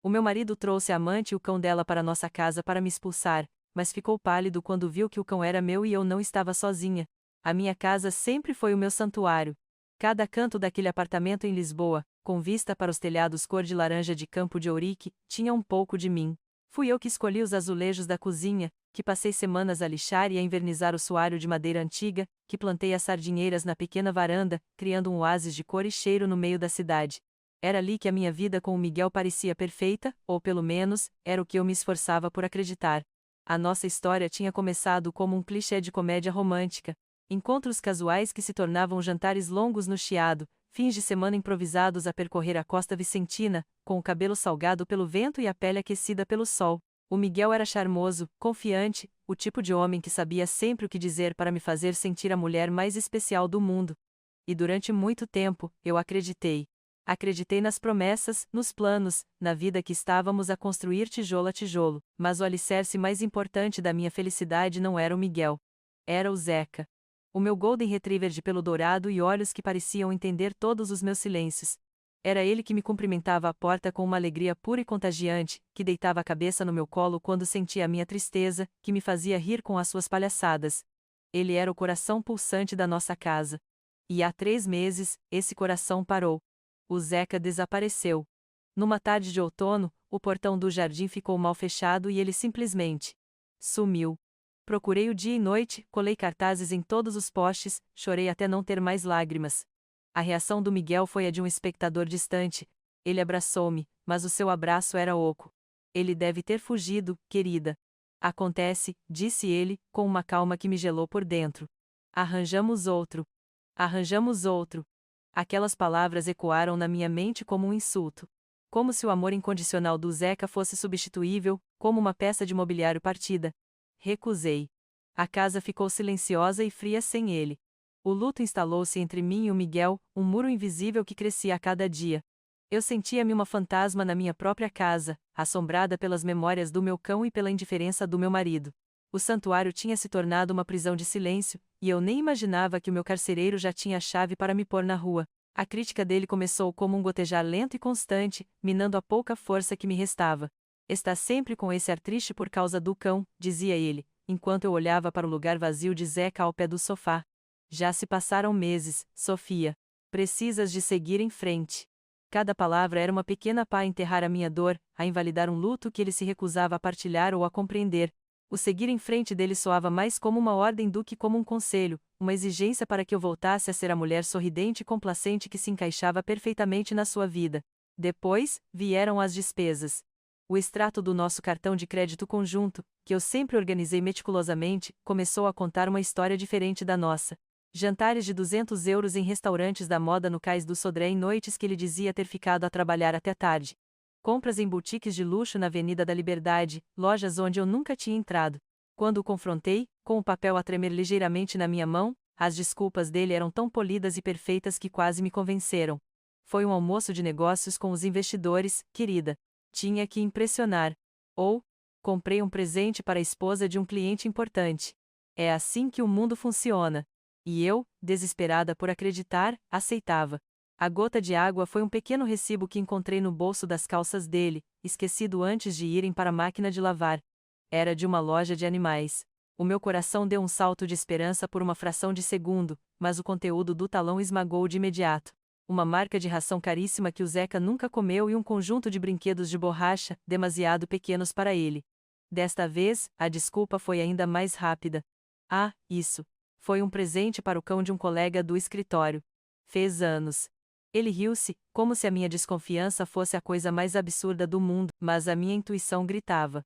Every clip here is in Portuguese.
O meu marido trouxe a amante e o cão dela para nossa casa para me expulsar, mas ficou pálido quando viu que o cão era meu e eu não estava sozinha. A minha casa sempre foi o meu santuário. Cada canto daquele apartamento em Lisboa, com vista para os telhados cor de laranja de Campo de Ourique, tinha um pouco de mim. Fui eu que escolhi os azulejos da cozinha, que passei semanas a lixar e a invernizar o soalho de madeira antiga, que plantei as sardinheiras na pequena varanda, criando um oásis de cor e cheiro no meio da cidade. Era ali que a minha vida com o Miguel parecia perfeita, ou pelo menos, era o que eu me esforçava por acreditar. A nossa história tinha começado como um clichê de comédia romântica. Encontros casuais que se tornavam jantares longos no Chiado, fins de semana improvisados a percorrer a costa vicentina, com o cabelo salgado pelo vento e a pele aquecida pelo sol. O Miguel era charmoso, confiante, o tipo de homem que sabia sempre o que dizer para me fazer sentir a mulher mais especial do mundo. E durante muito tempo, eu acreditei. Acreditei nas promessas, nos planos, na vida que estávamos a construir tijolo a tijolo, mas o alicerce mais importante da minha felicidade não era o Miguel. Era o Zeca. O meu Golden Retriever de pelo dourado e olhos que pareciam entender todos os meus silêncios. Era ele que me cumprimentava à porta com uma alegria pura e contagiante, que deitava a cabeça no meu colo quando sentia a minha tristeza, que me fazia rir com as suas palhaçadas. Ele era o coração pulsante da nossa casa. E há 3 meses, esse coração parou. O Zeca desapareceu. Numa tarde de outono, o portão do jardim ficou mal fechado e ele simplesmente sumiu. Procurei o dia e noite, colei cartazes em todos os postes, chorei até não ter mais lágrimas. A reação do Miguel foi a de um espectador distante. Ele abraçou-me, mas o seu abraço era oco. Ele deve ter fugido, querida. Acontece, disse ele, com uma calma que me gelou por dentro. Arranjamos outro. Arranjamos outro. Aquelas palavras ecoaram na minha mente como um insulto. Como se o amor incondicional do Zeca fosse substituível, como uma peça de mobiliário partida. Recusei. A casa ficou silenciosa e fria sem ele. O luto instalou-se entre mim e o Miguel, um muro invisível que crescia a cada dia. Eu sentia-me uma fantasma na minha própria casa, assombrada pelas memórias do meu cão e pela indiferença do meu marido. O santuário tinha se tornado uma prisão de silêncio, e eu nem imaginava que o meu carcereiro já tinha a chave para me pôr na rua. A crítica dele começou como um gotejar lento e constante, minando a pouca força que me restava. Está sempre com esse ar triste por causa do cão, dizia ele, enquanto eu olhava para o lugar vazio de Zeca ao pé do sofá. Já se passaram meses, Sofia. Precisas de seguir em frente. Cada palavra era uma pequena pá a enterrar a minha dor, a invalidar um luto que ele se recusava a partilhar ou a compreender. O seguir em frente dele soava mais como uma ordem do que como um conselho, uma exigência para que eu voltasse a ser a mulher sorridente e complacente que se encaixava perfeitamente na sua vida. Depois, vieram as despesas. O extrato do nosso cartão de crédito conjunto, que eu sempre organizei meticulosamente, começou a contar uma história diferente da nossa. Jantares de 200 euros em restaurantes da moda no Cais do Sodré em noites que ele dizia ter ficado a trabalhar até tarde. Compras em boutiques de luxo na Avenida da Liberdade, lojas onde eu nunca tinha entrado. Quando o confrontei, com o papel a tremer ligeiramente na minha mão, as desculpas dele eram tão polidas e perfeitas que quase me convenceram. Foi um almoço de negócios com os investidores, querida. Tinha que impressionar. Ou, comprei um presente para a esposa de um cliente importante. É assim que o mundo funciona. E eu, desesperada por acreditar, aceitava. A gota de água foi um pequeno recibo que encontrei no bolso das calças dele, esquecido antes de irem para a máquina de lavar. Era de uma loja de animais. O meu coração deu um salto de esperança por uma fração de segundo, mas o conteúdo do talão esmagou de imediato. Uma marca de ração caríssima que o Zeca nunca comeu e um conjunto de brinquedos de borracha, demasiado pequenos para ele. Desta vez, a desculpa foi ainda mais rápida. Ah, isso. Foi um presente para o cão de um colega do escritório. Fez anos. Ele riu-se, como se a minha desconfiança fosse a coisa mais absurda do mundo, mas a minha intuição gritava.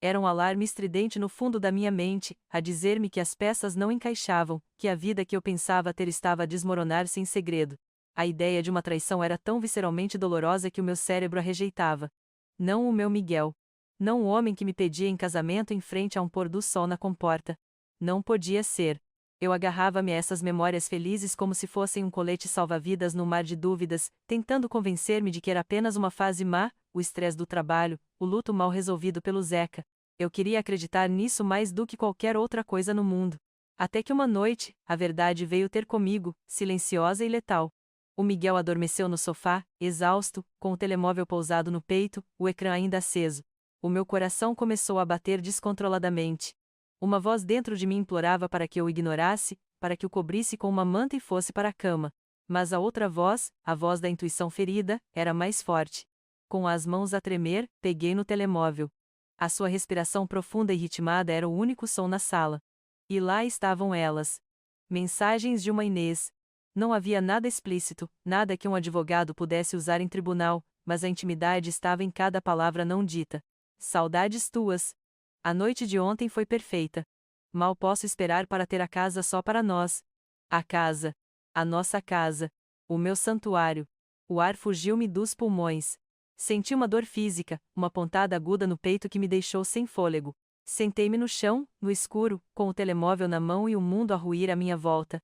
Era um alarme estridente no fundo da minha mente, a dizer-me que as peças não encaixavam, que a vida que eu pensava ter estava a desmoronar-se em segredo. A ideia de uma traição era tão visceralmente dolorosa que o meu cérebro a rejeitava. Não o meu Miguel. Não o homem que me pedia em casamento em frente a um pôr do sol na comporta. Não podia ser. Eu agarrava-me a essas memórias felizes como se fossem um colete salva-vidas no mar de dúvidas, tentando convencer-me de que era apenas uma fase má, o estresse do trabalho, o luto mal resolvido pelo Zeca. Eu queria acreditar nisso mais do que qualquer outra coisa no mundo. Até que uma noite, a verdade veio ter comigo, silenciosa e letal. O Miguel adormeceu no sofá, exausto, com o telemóvel pousado no peito, o ecrã ainda aceso. O meu coração começou a bater descontroladamente. Uma voz dentro de mim implorava para que eu o ignorasse, para que o cobrisse com uma manta e fosse para a cama. Mas a outra voz, a voz da intuição ferida, era mais forte. Com as mãos a tremer, peguei no telemóvel. A sua respiração profunda e ritmada era o único som na sala. E lá estavam elas. Mensagens de uma Inês. Não havia nada explícito, nada que um advogado pudesse usar em tribunal, mas a intimidade estava em cada palavra não dita. Saudades tuas. A noite de ontem foi perfeita. Mal posso esperar para ter a casa só para nós. A casa. A nossa casa. O meu santuário. O ar fugiu-me dos pulmões. Senti uma dor física, uma pontada aguda no peito que me deixou sem fôlego. Sentei-me no chão, no escuro, com o telemóvel na mão e o mundo a ruir à minha volta.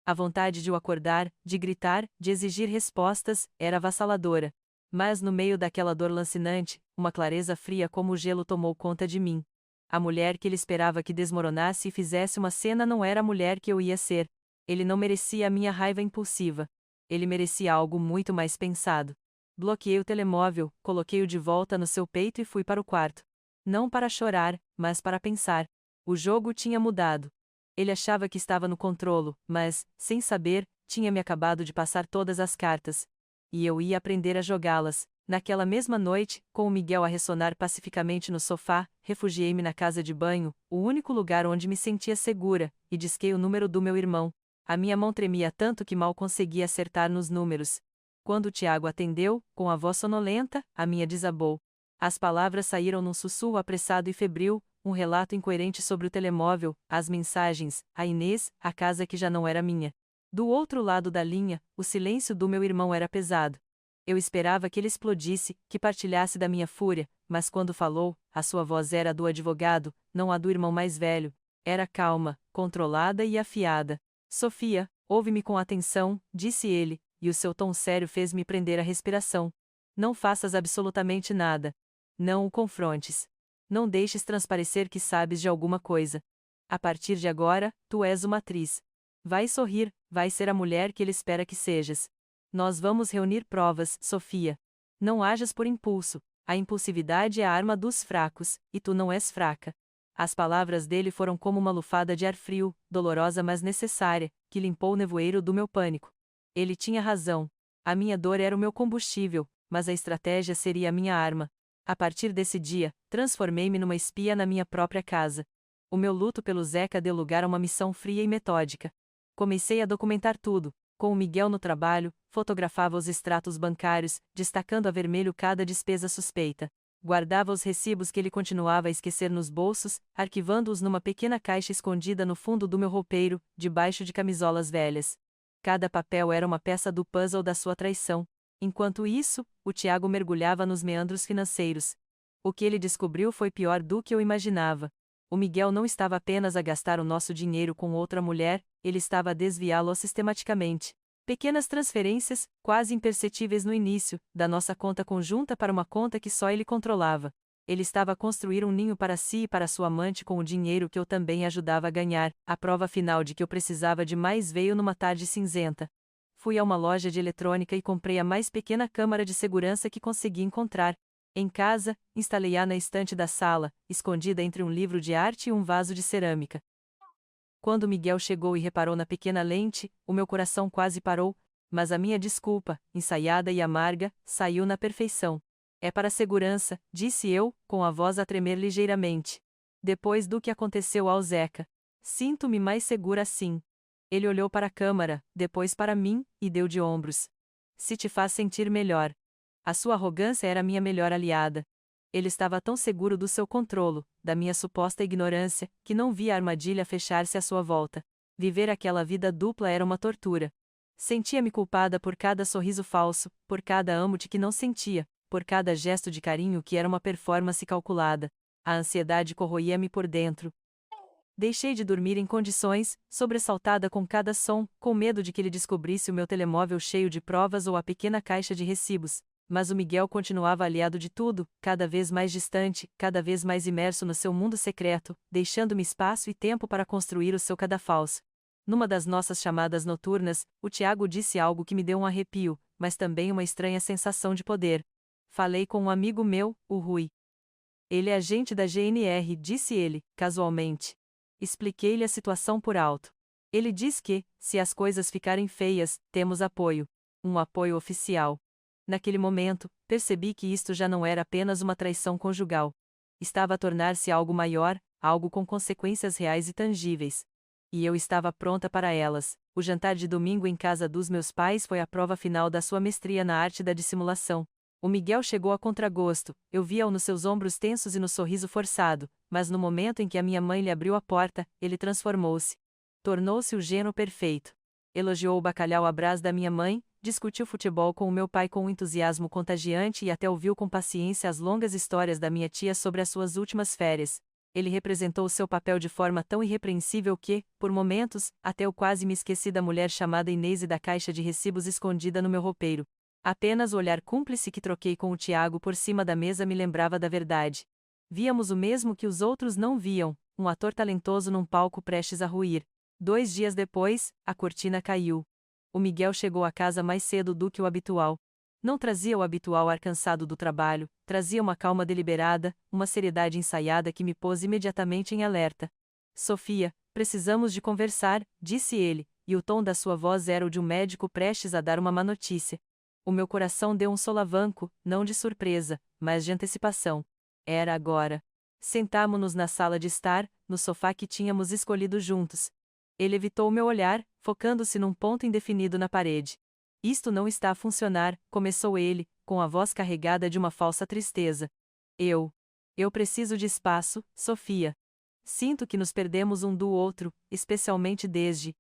A vontade de o acordar, de gritar, de exigir respostas, era avassaladora. Mas no meio daquela dor lancinante, uma clareza fria como o gelo tomou conta de mim. A mulher que ele esperava que desmoronasse e fizesse uma cena não era a mulher que eu ia ser. Ele não merecia a minha raiva impulsiva. Ele merecia algo muito mais pensado. Bloqueei o telemóvel, coloquei-o de volta no seu peito e fui para o quarto. Não para chorar, mas para pensar. O jogo tinha mudado. Ele achava que estava no controlo, mas, sem saber, tinha-me acabado de passar todas as cartas. E eu ia aprender a jogá-las. Naquela mesma noite, com o Miguel a ressonar pacificamente no sofá, refugiei-me na casa de banho, o único lugar onde me sentia segura, e disquei o número do meu irmão. A minha mão tremia tanto que mal conseguia acertar nos números. Quando Tiago atendeu, com a voz sonolenta, a minha desabou. As palavras saíram num sussurro apressado e febril, um relato incoerente sobre o telemóvel, as mensagens, a Inês, a casa que já não era minha. Do outro lado da linha, o silêncio do meu irmão era pesado. Eu esperava que ele explodisse, que partilhasse da minha fúria, mas quando falou, a sua voz era a do advogado, não a do irmão mais velho. Era calma, controlada e afiada. Sofia, ouve-me com atenção, disse ele, e o seu tom sério fez-me prender a respiração. Não faças absolutamente nada. Não o confrontes. Não deixes transparecer que sabes de alguma coisa. A partir de agora, tu és uma atriz. Vai sorrir, vai ser a mulher que ele espera que sejas. Nós vamos reunir provas, Sofia. Não hajas por impulso. A impulsividade é a arma dos fracos, e tu não és fraca. As palavras dele foram como uma lufada de ar frio, dolorosa mas necessária, que limpou o nevoeiro do meu pânico. Ele tinha razão. A minha dor era o meu combustível, mas a estratégia seria a minha arma. A partir desse dia, transformei-me numa espia na minha própria casa. O meu luto pelo Zeca deu lugar a uma missão fria e metódica. Comecei a documentar tudo. Com o Miguel no trabalho, fotografava os extratos bancários, destacando a vermelho cada despesa suspeita. Guardava os recibos que ele continuava a esquecer nos bolsos, arquivando-os numa pequena caixa escondida no fundo do meu roupeiro, debaixo de camisolas velhas. Cada papel era uma peça do puzzle da sua traição. Enquanto isso, o Tiago mergulhava nos meandros financeiros. O que ele descobriu foi pior do que eu imaginava. O Miguel não estava apenas a gastar o nosso dinheiro com outra mulher, ele estava a desviá-lo sistematicamente. Pequenas transferências, quase imperceptíveis no início, da nossa conta conjunta para uma conta que só ele controlava. Ele estava a construir um ninho para si e para sua amante com o dinheiro que eu também ajudava a ganhar. A prova final de que eu precisava de mais veio numa tarde cinzenta. Fui a uma loja de eletrônica e comprei a mais pequena câmara de segurança que consegui encontrar. Em casa, instalei-a na estante da sala, escondida entre um livro de arte e um vaso de cerâmica. Quando Miguel chegou e reparou na pequena lente, o meu coração quase parou, mas a minha desculpa, ensaiada e amarga, saiu na perfeição. É para a segurança, disse eu, com a voz a tremer ligeiramente. Depois do que aconteceu ao Zeca. Sinto-me mais segura assim. Ele olhou para a câmara, depois para mim, e deu de ombros. Se te faz sentir melhor. A sua arrogância era minha melhor aliada. Ele estava tão seguro do seu controlo, da minha suposta ignorância, que não via a armadilha fechar-se à sua volta. Viver aquela vida dupla era uma tortura. Sentia-me culpada por cada sorriso falso, por cada amo-te que não sentia, por cada gesto de carinho que era uma performance calculada. A ansiedade corroía-me por dentro. Deixei de dormir em condições, sobressaltada com cada som, com medo de que ele descobrisse o meu telemóvel cheio de provas ou a pequena caixa de recibos. Mas o Miguel continuava aliado de tudo, cada vez mais distante, cada vez mais imerso no seu mundo secreto, deixando-me espaço e tempo para construir o seu cadafalso. Numa das nossas chamadas noturnas, o Tiago disse algo que me deu um arrepio, mas também uma estranha sensação de poder. Falei com um amigo meu, o Rui. Ele é agente da GNR, disse ele, casualmente. Expliquei-lhe a situação por alto. Ele diz que, se as coisas ficarem feias, temos apoio. Um apoio oficial. Naquele momento, percebi que isto já não era apenas uma traição conjugal. Estava a tornar-se algo maior, algo com consequências reais e tangíveis. E eu estava pronta para elas. O jantar de domingo em casa dos meus pais foi a prova final da sua mestria na arte da dissimulação. O Miguel chegou a contragosto, eu via-o nos seus ombros tensos e no sorriso forçado, mas no momento em que a minha mãe lhe abriu a porta, ele transformou-se. Tornou-se o genro perfeito. Elogiou o bacalhau à brás da minha mãe, discutiu futebol com o meu pai com um entusiasmo contagiante e até ouviu com paciência as longas histórias da minha tia sobre as suas últimas férias. Ele representou seu papel de forma tão irrepreensível que, por momentos, até eu quase me esqueci da mulher chamada Inês e da caixa de recibos escondida no meu roupeiro. Apenas o olhar cúmplice que troquei com o Tiago por cima da mesa me lembrava da verdade. Víamos o mesmo que os outros não viam, um ator talentoso num palco prestes a ruir. 2 dias depois, a cortina caiu. O Miguel chegou a casa mais cedo do que o habitual. Não trazia o habitual ar cansado do trabalho, trazia uma calma deliberada, uma seriedade ensaiada que me pôs imediatamente em alerta. Sofia, precisamos de conversar, disse ele, e o tom da sua voz era o de um médico prestes a dar uma má notícia. O meu coração deu um solavanco, não de surpresa, mas de antecipação. Era agora. Sentámo-nos na sala de estar, no sofá que tínhamos escolhido juntos. Ele evitou meu olhar, focando-se num ponto indefinido na parede. Isto não está a funcionar, começou ele, com a voz carregada de uma falsa tristeza. Eu preciso de espaço, Sofia. Sinto que nos perdemos um do outro, especialmente desde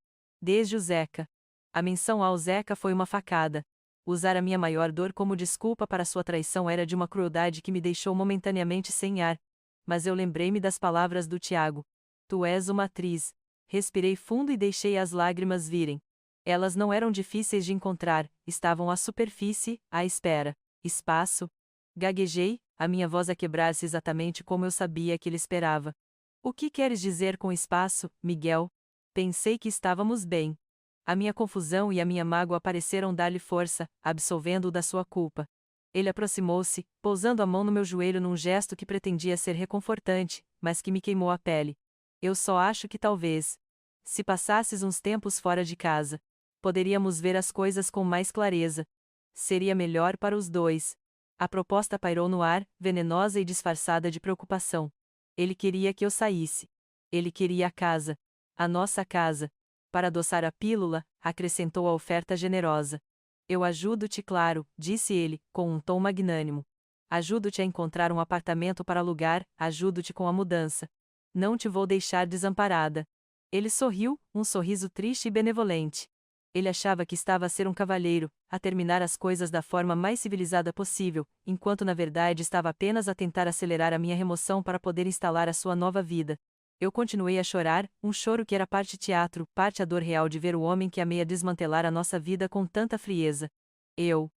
o Zeca. A menção ao Zeca foi uma facada. Usar a minha maior dor como desculpa para sua traição era de uma crueldade que me deixou momentaneamente sem ar. Mas eu lembrei-me das palavras do Tiago. Tu és uma atriz. Respirei fundo e deixei as lágrimas virem. Elas não eram difíceis de encontrar, estavam à superfície, à espera. Espaço? Gaguejei, a minha voz a quebrar-se exatamente como eu sabia que ele esperava. O que queres dizer com espaço, Miguel? Pensei que estávamos bem. A minha confusão e a minha mágoa pareceram dar-lhe força, absolvendo-o da sua culpa. Ele aproximou-se, pousando a mão no meu joelho num gesto que pretendia ser reconfortante, mas que me queimou a pele. Eu só acho que talvez, se passasses uns tempos fora de casa, poderíamos ver as coisas com mais clareza. Seria melhor para os dois. A proposta pairou no ar, venenosa e disfarçada de preocupação. Ele queria que eu saísse. Ele queria a casa. A nossa casa. Para adoçar a pílula, acrescentou a oferta generosa. Eu ajudo-te, claro, disse ele, com um tom magnânimo. Ajudo-te a encontrar um apartamento para alugar, ajudo-te com a mudança. Não te vou deixar desamparada. Ele sorriu, um sorriso triste e benevolente. Ele achava que estava a ser um cavalheiro, a terminar as coisas da forma mais civilizada possível, enquanto na verdade estava apenas a tentar acelerar a minha remoção para poder instalar a sua nova vida. Eu continuei a chorar, um choro que era parte teatro, parte a dor real de ver o homem que amei a desmantelar a nossa vida com tanta frieza. Eu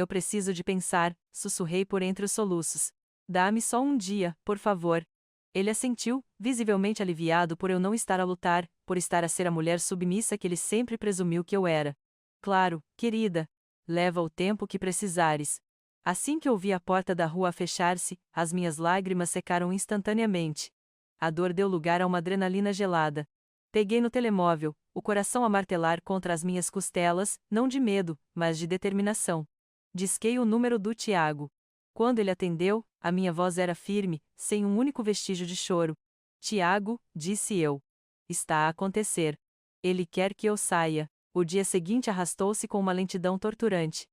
preciso de pensar, sussurrei por entre os soluços. Dá-me só um dia, por favor. Ele assentiu, visivelmente aliviado por eu não estar a lutar, por estar a ser a mulher submissa que ele sempre presumiu que eu era. Claro, querida. Leva o tempo que precisares. Assim que ouvi a porta da rua fechar-se, as minhas lágrimas secaram instantaneamente. A dor deu lugar a uma adrenalina gelada. Peguei no telemóvel, o coração a martelar contra as minhas costelas, não de medo, mas de determinação. Disquei o número do Tiago. Quando ele atendeu, a minha voz era firme, sem um único vestígio de choro. Tiago, disse eu. Está a acontecer. Ele quer que eu saia. O dia seguinte arrastou-se com uma lentidão torturante.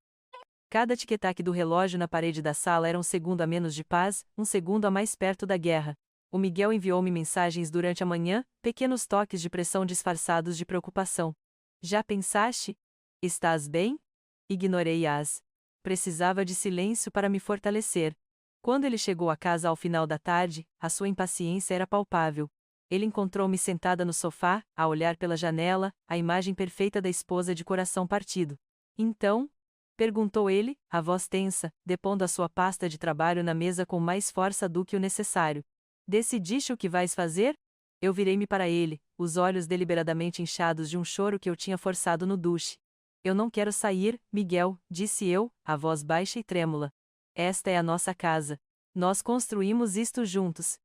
Cada tic-tac do relógio na parede da sala era um segundo a menos de paz, um segundo a mais perto da guerra. O Miguel enviou-me mensagens durante a manhã, pequenos toques de pressão disfarçados de preocupação. Já pensaste? Estás bem? Ignorei-as. Precisava de silêncio para me fortalecer. Quando ele chegou à casa ao final da tarde, a sua impaciência era palpável. Ele encontrou-me sentada no sofá, a olhar pela janela, a imagem perfeita da esposa de coração partido. Então? Perguntou ele, a voz tensa, depondo a sua pasta de trabalho na mesa com mais força do que o necessário. Decidiste o que vais fazer? Eu virei-me para ele, os olhos deliberadamente inchados de um choro que eu tinha forçado no duche. Eu não quero sair, Miguel, disse eu, a voz baixa e trêmula. Esta é a nossa casa. Nós construímos isto juntos.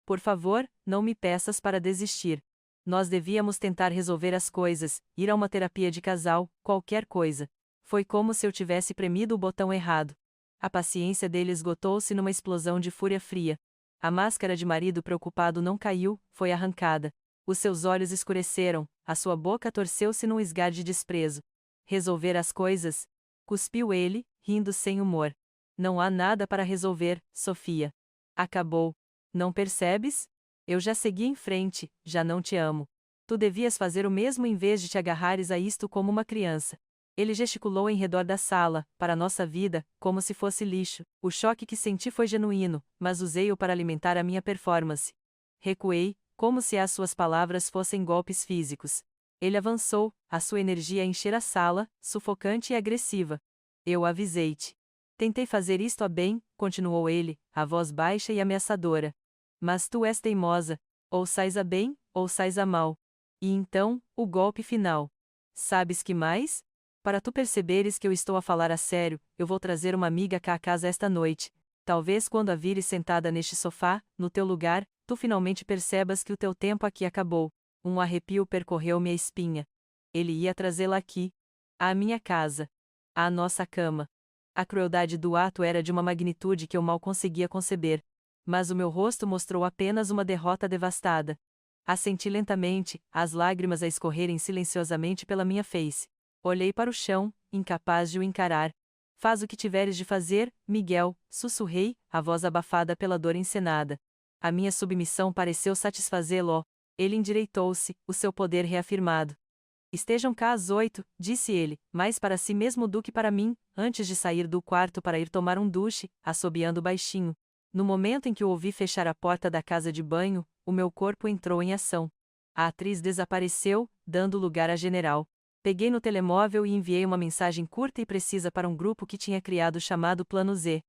Por favor, não me peças para desistir. Nós devíamos tentar resolver as coisas, ir a uma terapia de casal, qualquer coisa. Foi como se eu tivesse premido o botão errado. A paciência dele esgotou-se numa explosão de fúria fria. A máscara de marido preocupado não caiu, foi arrancada. Os seus olhos escureceram, a sua boca torceu-se num esgar de desprezo. Resolver as coisas? Cuspiu ele, rindo sem humor. Não há nada para resolver, Sofia. Acabou. Não percebes? Eu já segui em frente, já não te amo. Tu devias fazer o mesmo em vez de te agarrares a isto como uma criança. Ele gesticulou em redor da sala, para nossa vida, como se fosse lixo. O choque que senti foi genuíno, mas usei-o para alimentar a minha performance. Recuei, como se as suas palavras fossem golpes físicos. Ele avançou, a sua energia a encher a sala, sufocante e agressiva. Eu avisei-te. Tentei fazer isto a bem, continuou ele, a voz baixa e ameaçadora. Mas tu és teimosa, ou sais a bem, ou sais a mal. E então, o golpe final. Sabes que mais? Para tu perceberes que eu estou a falar a sério, eu vou trazer uma amiga cá à casa esta noite. Talvez quando a vires sentada neste sofá, no teu lugar, tu finalmente percebas que o teu tempo aqui acabou. Um arrepio percorreu minha espinha. Ele ia trazê-la aqui. À minha casa. À nossa cama. A crueldade do ato era de uma magnitude que eu mal conseguia conceber. Mas o meu rosto mostrou apenas uma derrota devastada. Assenti lentamente, as lágrimas a escorrerem silenciosamente pela minha face. Olhei para o chão, incapaz de o encarar. Faz o que tiveres de fazer, Miguel, sussurrei, a voz abafada pela dor encenada. A minha submissão pareceu satisfazê-lo. Ele endireitou-se, o seu poder reafirmado. Estejam cá às 8, disse ele, mais para si mesmo do que para mim, antes de sair do quarto para ir tomar um duche, assobiando baixinho. No momento em que o ouvi fechar a porta da casa de banho, o meu corpo entrou em ação. A atriz desapareceu, dando lugar à general. Peguei no telemóvel e enviei uma mensagem curta e precisa para um grupo que tinha criado chamado Plano Z.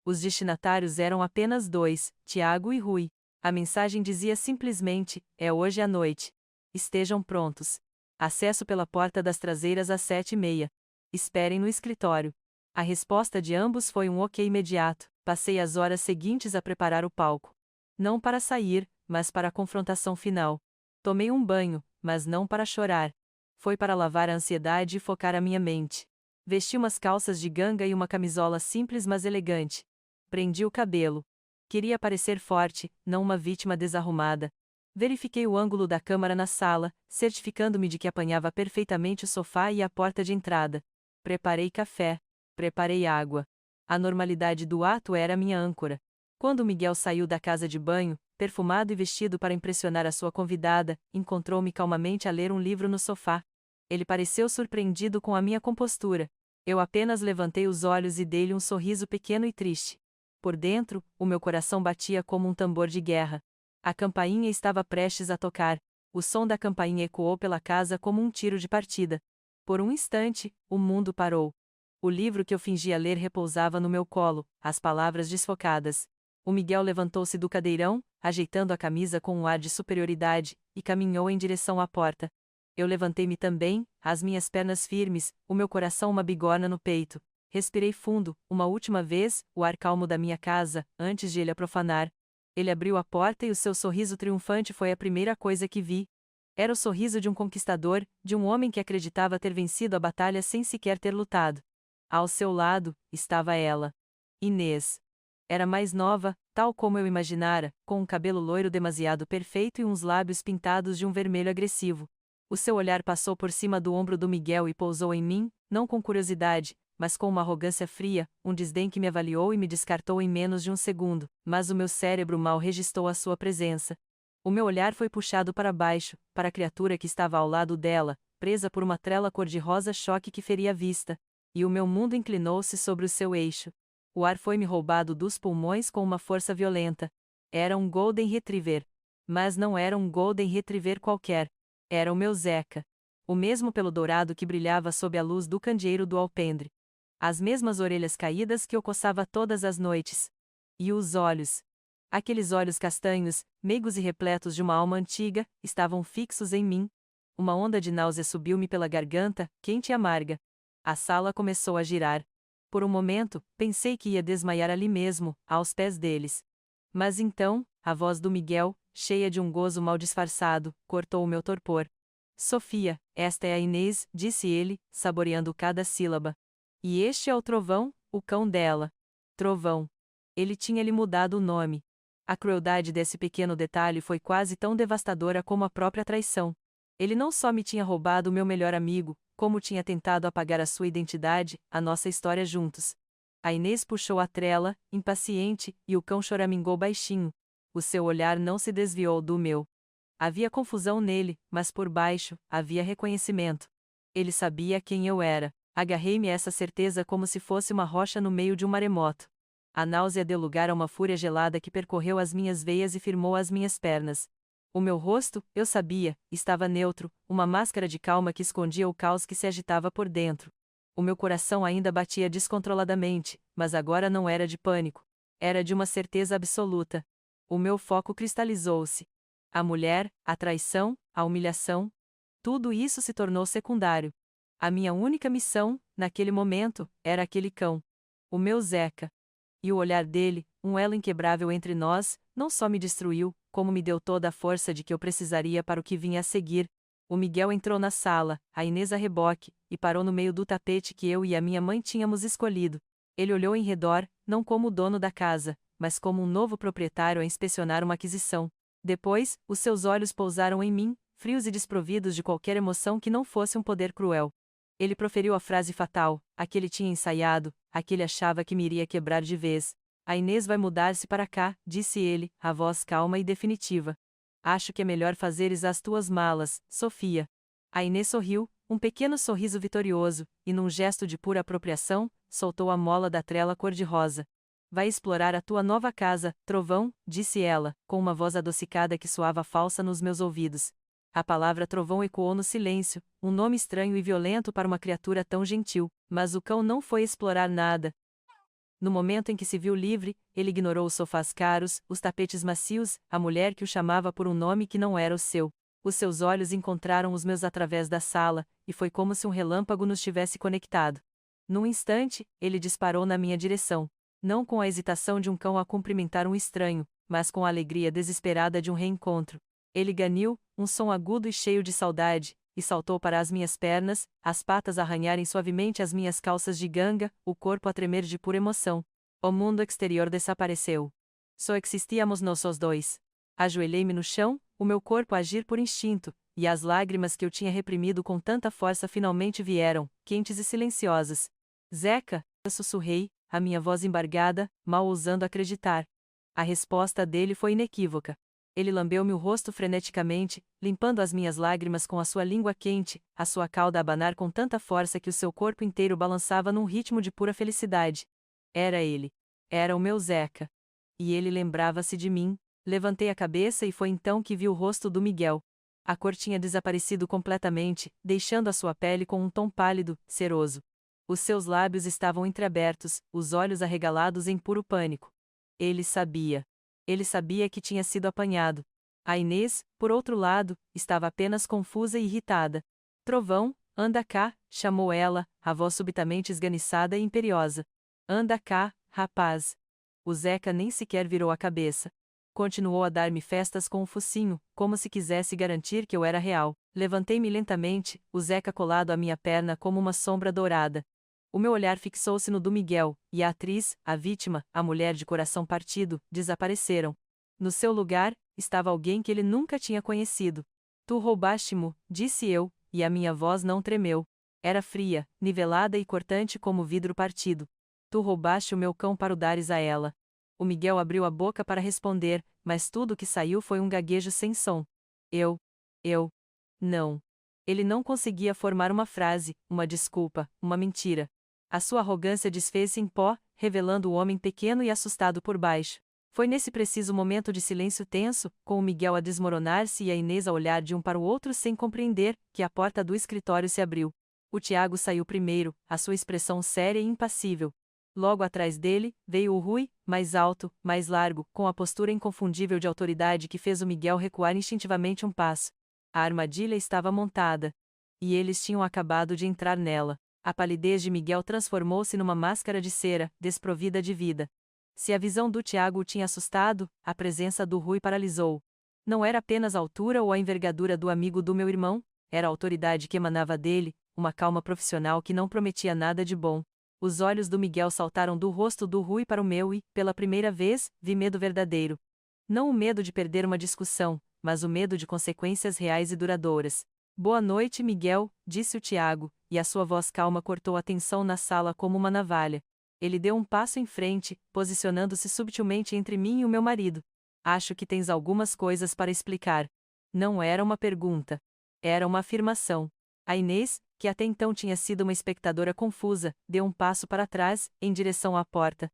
Os destinatários eram apenas dois, Tiago e Rui. A mensagem dizia simplesmente: é hoje à noite. Estejam prontos. Acesso pela porta das traseiras às 7h30. Esperem no escritório. A resposta de ambos foi um ok imediato. Passei as horas seguintes a preparar o palco. Não para sair, mas para a confrontação final. Tomei um banho, mas não para chorar. Foi para lavar a ansiedade e focar a minha mente. Vesti umas calças de ganga e uma camisola simples mas elegante. Prendi o cabelo. Queria parecer forte, não uma vítima desarrumada. Verifiquei o ângulo da câmara na sala, certificando-me de que apanhava perfeitamente o sofá e a porta de entrada. Preparei café. Preparei água. A normalidade do ato era minha âncora. Quando Miguel saiu da casa de banho, perfumado e vestido para impressionar a sua convidada, encontrou-me calmamente a ler um livro no sofá. Ele pareceu surpreendido com a minha compostura. Eu apenas levantei os olhos e dei-lhe um sorriso pequeno e triste. Por dentro, o meu coração batia como um tambor de guerra. A campainha estava prestes a tocar. O som da campainha ecoou pela casa como um tiro de partida. Por um instante, o mundo parou. O livro que eu fingia ler repousava no meu colo, as palavras desfocadas. O Miguel levantou-se do cadeirão, ajeitando a camisa com um ar de superioridade, e caminhou em direção à porta. Eu levantei-me também, as minhas pernas firmes, o meu coração uma bigorna no peito. Respirei fundo, uma última vez, o ar calmo da minha casa, antes de ele a profanar. Ele abriu a porta e o seu sorriso triunfante foi a primeira coisa que vi. Era o sorriso de um conquistador, de um homem que acreditava ter vencido a batalha sem sequer ter lutado. Ao seu lado, estava ela. Inês. Era mais nova, tal como eu imaginara, com um cabelo loiro demasiado perfeito e uns lábios pintados de um vermelho agressivo. O seu olhar passou por cima do ombro do Miguel e pousou em mim, não com curiosidade, mas com uma arrogância fria, um desdém que me avaliou e me descartou em menos de um segundo, mas o meu cérebro mal registrou a sua presença. O meu olhar foi puxado para baixo, para a criatura que estava ao lado dela, presa por uma trela cor-de-rosa choque que feria a vista. E o meu mundo inclinou-se sobre o seu eixo. O ar foi-me roubado dos pulmões com uma força violenta. Era um Golden Retriever. Mas não era um Golden Retriever qualquer. Era o meu Zeca. O mesmo pelo dourado que brilhava sob a luz do candeeiro do alpendre. As mesmas orelhas caídas que eu coçava todas as noites. E os olhos. Aqueles olhos castanhos, meigos e repletos de uma alma antiga, estavam fixos em mim. Uma onda de náusea subiu-me pela garganta, quente e amarga. A sala começou a girar. Por um momento, pensei que ia desmaiar ali mesmo, aos pés deles. Mas então, a voz do Miguel, cheia de um gozo mal disfarçado, cortou o meu torpor. Sofia, esta é a Inês, disse ele, saboreando cada sílaba. E este é o Trovão, o cão dela. Trovão. Ele tinha-lhe mudado o nome. A crueldade desse pequeno detalhe foi quase tão devastadora como a própria traição. Ele não só me tinha roubado o meu melhor amigo, como tinha tentado apagar a sua identidade, a nossa história juntos. A Inês puxou a trela, impaciente, e o cão choramingou baixinho. O seu olhar não se desviou do meu. Havia confusão nele, mas por baixo, havia reconhecimento. Ele sabia quem eu era. Agarrei-me a essa certeza como se fosse uma rocha no meio de um maremoto. A náusea deu lugar a uma fúria gelada que percorreu as minhas veias e firmou as minhas pernas. O meu rosto, eu sabia, estava neutro, uma máscara de calma que escondia o caos que se agitava por dentro. O meu coração ainda batia descontroladamente, mas agora não era de pânico. Era de uma certeza absoluta. O meu foco cristalizou-se. A mulher, a traição, a humilhação. Tudo isso se tornou secundário. A minha única missão, naquele momento, era aquele cão. O meu Zeca. E o olhar dele, um elo inquebrável entre nós, não só me destruiu, como me deu toda a força de que eu precisaria para o que vinha a seguir. O Miguel entrou na sala, a Inês a reboque, e parou no meio do tapete que eu e a minha mãe tínhamos escolhido. Ele olhou em redor, não como o dono da casa, mas como um novo proprietário a inspecionar uma aquisição. Depois, os seus olhos pousaram em mim, frios e desprovidos de qualquer emoção que não fosse um poder cruel. Ele proferiu a frase fatal, a que ele tinha ensaiado, a que ele achava que me iria quebrar de vez. A Inês vai mudar-se para cá, disse ele, a voz calma e definitiva. Acho que é melhor fazeres as tuas malas, Sofia. A Inês sorriu, um pequeno sorriso vitorioso, e num gesto de pura apropriação, soltou a mola da trela cor-de-rosa. Vai explorar a tua nova casa, Trovão, disse ela, com uma voz adocicada que soava falsa nos meus ouvidos. A palavra trovão ecoou no silêncio, um nome estranho e violento para uma criatura tão gentil, mas o cão não foi explorar nada. No momento em que se viu livre, ele ignorou os sofás caros, os tapetes macios, a mulher que o chamava por um nome que não era o seu. Os seus olhos encontraram os meus através da sala, e foi como se um relâmpago nos tivesse conectado. Num instante, ele disparou na minha direção. Não com a hesitação de um cão a cumprimentar um estranho, mas com a alegria desesperada de um reencontro. Ele ganiu, um som agudo e cheio de saudade, e saltou para as minhas pernas, as patas a arranharem suavemente as minhas calças de ganga, o corpo a tremer de pura emoção. O mundo exterior desapareceu. Só existíamos nós os dois. Ajoelhei-me no chão, o meu corpo a agir por instinto, e as lágrimas que eu tinha reprimido com tanta força finalmente vieram, quentes e silenciosas. Zeca, eu sussurrei, a minha voz embargada, mal ousando acreditar. A resposta dele foi inequívoca. Ele lambeu-me o rosto freneticamente, limpando as minhas lágrimas com a sua língua quente, a sua cauda a abanar com tanta força que o seu corpo inteiro balançava num ritmo de pura felicidade. Era ele. Era o meu Zeca. E ele lembrava-se de mim. Levantei a cabeça e foi então que vi o rosto do Miguel. A cor tinha desaparecido completamente, deixando a sua pele com um tom pálido, ceroso. Os seus lábios estavam entreabertos, os olhos arregalados em puro pânico. Ele sabia. Ele sabia que tinha sido apanhado. A Inês, por outro lado, estava apenas confusa e irritada. Trovão, anda cá, chamou ela, a voz subitamente esganiçada e imperiosa. Anda cá, rapaz. O Zeca nem sequer virou a cabeça. Continuou a dar-me festas com o focinho, como se quisesse garantir que eu era real. Levantei-me lentamente, o Zeca colado à minha perna como uma sombra dourada. O meu olhar fixou-se no do Miguel, e a atriz, a vítima, a mulher de coração partido, desapareceram. No seu lugar, estava alguém que ele nunca tinha conhecido. Tu roubaste-mo, disse eu, e a minha voz não tremeu. Era fria, nivelada e cortante como vidro partido. Tu roubaste o meu cão para o dares a ela. O Miguel abriu a boca para responder, mas tudo o que saiu foi um gaguejo sem som. Não. Ele não conseguia formar uma frase, uma desculpa, uma mentira. A sua arrogância desfez-se em pó, revelando o homem pequeno e assustado por baixo. Foi nesse preciso momento de silêncio tenso, com o Miguel a desmoronar-se e a Inês a olhar de um para o outro sem compreender, que a porta do escritório se abriu. O Tiago saiu primeiro, a sua expressão séria e impassível. Logo atrás dele, veio o Rui, mais alto, mais largo, com a postura inconfundível de autoridade que fez o Miguel recuar instintivamente um passo. A armadilha estava montada. E eles tinham acabado de entrar nela. A palidez de Miguel transformou-se numa máscara de cera, desprovida de vida. Se a visão do Tiago o tinha assustado, a presença do Rui paralisou. Não era apenas a altura ou a envergadura do amigo do meu irmão, era a autoridade que emanava dele, uma calma profissional que não prometia nada de bom. Os olhos do Miguel saltaram do rosto do Rui para o meu e, pela primeira vez, vi medo verdadeiro. Não o medo de perder uma discussão, mas o medo de consequências reais e duradouras. Boa noite, Miguel, disse o Tiago, e a sua voz calma cortou a tensão na sala como uma navalha. Ele deu um passo em frente, posicionando-se subtilmente entre mim e o meu marido. Acho que tens algumas coisas para explicar. Não era uma pergunta. Era uma afirmação. A Inês, que até então tinha sido uma espectadora confusa, deu um passo para trás, em direção à porta.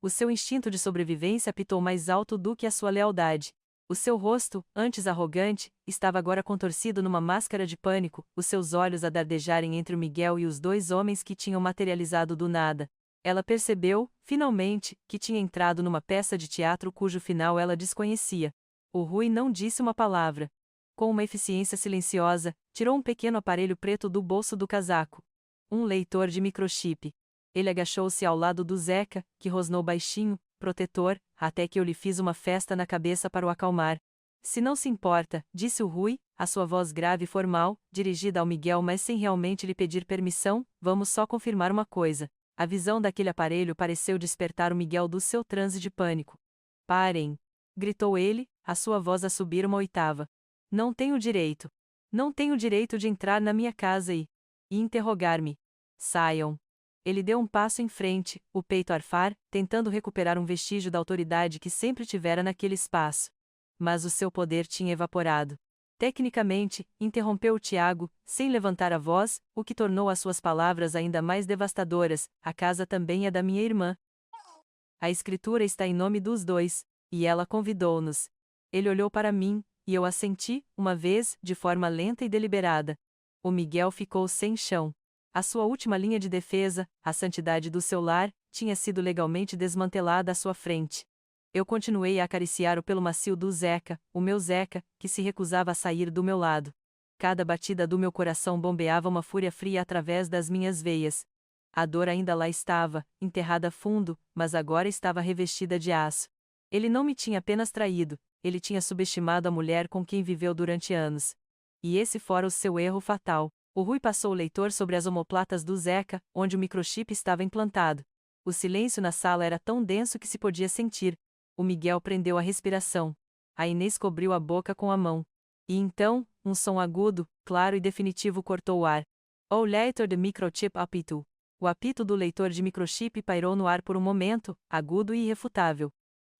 O seu instinto de sobrevivência apitou mais alto do que a sua lealdade. O seu rosto, antes arrogante, estava agora contorcido numa máscara de pânico, os seus olhos a dardejarem entre o Miguel e os dois homens que tinham materializado do nada. Ela percebeu, finalmente, que tinha entrado numa peça de teatro cujo final ela desconhecia. O Rui não disse uma palavra. Com uma eficiência silenciosa, tirou um pequeno aparelho preto do bolso do casaco. Um leitor de microchip. Ele agachou-se ao lado do Zeca, que rosnou baixinho, protetor, até que eu lhe fiz uma festa na cabeça para o acalmar. Se não se importa, disse o Rui, a sua voz grave e formal, dirigida ao Miguel mas sem realmente lhe pedir permissão, vamos só confirmar uma coisa. A visão daquele aparelho pareceu despertar o Miguel do seu transe de pânico. Parem! Gritou ele, a sua voz a subir uma oitava. Não tenho direito. Não tenho direito de entrar na minha casa e interrogar-me. Saiam. Ele deu um passo em frente, o peito a arfar, tentando recuperar um vestígio da autoridade que sempre tivera naquele espaço. Mas o seu poder tinha evaporado. Tecnicamente, interrompeu o Tiago, sem levantar a voz, o que tornou as suas palavras ainda mais devastadoras, a casa também é da minha irmã. A escritura está em nome dos dois, e ela convidou-nos. Ele olhou para mim, e eu assenti, uma vez, de forma lenta e deliberada. O Miguel ficou sem chão. A sua última linha de defesa, a santidade do seu lar, tinha sido legalmente desmantelada à sua frente. Eu continuei a acariciar o pelo macio do Zeca, o meu Zeca, que se recusava a sair do meu lado. Cada batida do meu coração bombeava uma fúria fria através das minhas veias. A dor ainda lá estava, enterrada fundo, mas agora estava revestida de aço. Ele não me tinha apenas traído, ele tinha subestimado a mulher com quem viveu durante anos. E esse fora o seu erro fatal. O Rui passou o leitor sobre as omoplatas do Zeca, onde o microchip estava implantado. O silêncio na sala era tão denso que se podia sentir. O Miguel prendeu a respiração. A Inês cobriu a boca com a mão. E então, um som agudo, claro e definitivo cortou o ar. O leitor de microchip apitou. O apito do leitor de microchip pairou no ar por um momento, agudo e irrefutável.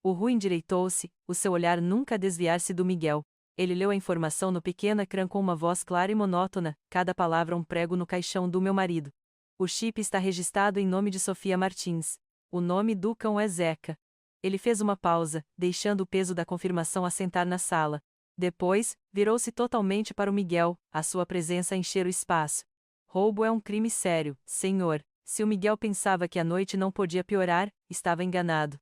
O Rui endireitou-se, o seu olhar nunca a desviar-se do Miguel. Ele leu a informação no pequeno ecrã com uma voz clara e monótona, cada palavra um prego no caixão do meu marido. O chip está registrado em nome de Sofia Martins. O nome do cão é Zeca. Ele fez uma pausa, deixando o peso da confirmação assentar na sala. Depois, virou-se totalmente para o Miguel, a sua presença a encher o espaço. Roubo é um crime sério, senhor. Se o Miguel pensava que a noite não podia piorar, estava enganado.